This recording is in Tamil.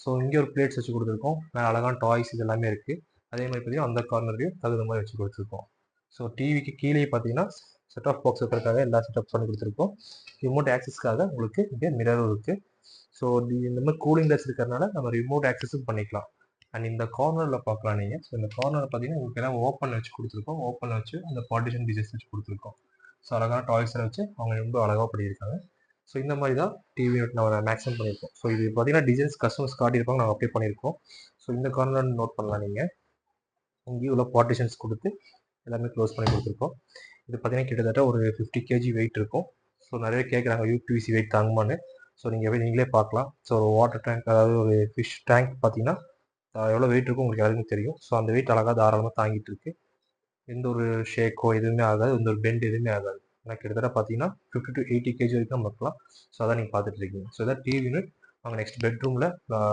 ஸோ இங்கே ஒரு பிளேட்ஸ் வச்சு கொடுத்துருக்கோம். மேலே அழகான டாய்ஸ் இது எல்லாமே இருக்குது. அதே மாதிரி பார்த்தீங்கன்னா அந்த கார்னர்லையும் தகுந்த மாதிரி வச்சு கொடுத்துருக்கோம். ஸோ டிவிக்கு கீழே பார்த்தீங்கன்னா செட் ஆஃப் பாக்ஸ் வைக்கிறதுக்காக எல்லா செட்டப் பண்ணி கொடுத்துருக்கோம். ரிமோட் ஆக்சஸ்க்காக உங்களுக்கு இங்கே மிரரும் இருக்குது. ஸோ இந்த மாதிரி கூலிங் கிளாஸ் இருக்கிறதுனால நம்ம ரிமோட் ஆக்சஸும் பண்ணிக்கலாம். அண்ட் இந்த கார்னரில் பார்க்கலாம் நீங்கள். ஸோ இந்த கார்னரில் பார்த்தீங்கன்னா உங்களுக்கு எல்லாம் ஓப்பன் வச்சு கொடுத்துருக்கோம். ஓப்பன் வச்சு அந்த பார்ட்டிஷன் டிசைன்ஸ் வச்சு கொடுத்துருக்கோம். ஸோ அழகான டாய்ஸை வச்சு அவங்க ரொம்ப அழகாக பண்ணியிருக்காங்க. ஸோ இந்த மாதிரி தான் டிவி யூனிட் நம்ம மேக்ஸிமம் பண்ணியிருக்கோம். ஸோ இது பார்த்தீங்கன்னா டிசைன்ஸ் கஸ்டமர்ஸ் காட்டியிருப்பாங்க, நாங்கள் அப்டேட் பண்ணியிருக்கோம். ஸோ இந்த கார்னர் நோட் பண்ணலாம் நீங்கள். இங்கேயும் உள்ள பார்ட்டிஷன்ஸ் கொடுத்து எல்லாமே க்ளோஸ் பண்ணி கொடுத்துருக்கோம். இது பார்த்தீங்கன்னா கிட்டத்தட்ட ஒரு 50 kg வெயிட் இருக்கும். ஸோ நிறைய கேட்குறாங்க யூபிவிசி வெயிட் தாங்குமான்னு. ஸோ நீங்கள் நீங்களே பார்க்கலாம். ஸோ ஒரு வாட்டர் டேங்க், அதாவது ஒரு ஃபிஷ் டேங்க் பார்த்தீங்கன்னா எவ்வளோ வெயிட் இருக்கும் உங்களுக்கு எல்லாருக்கும் தெரியும். ஸோ அந்த வெயிட் அழகாக தாராளமாக தாங்கிட்டு இருக்கு. எந்த ஒரு ஷேக்கோ எதுவுமே ஆகாது, எந்த ஒரு பெண்ட் எதுவுமே ஆகாது. ஆனால் கிட்டத்தட்ட பார்த்தீங்கன்னா 50 to 80 kg வரைக்கும் நம்ம வைக்கலாம். ஸோ அதான் நீங்கள் பார்த்துட்டு இருக்கீங்க. ஸோ இதான் டிவி யூனிட். நாங்கள் நெக்ஸ்ட் பெட்ரூமில்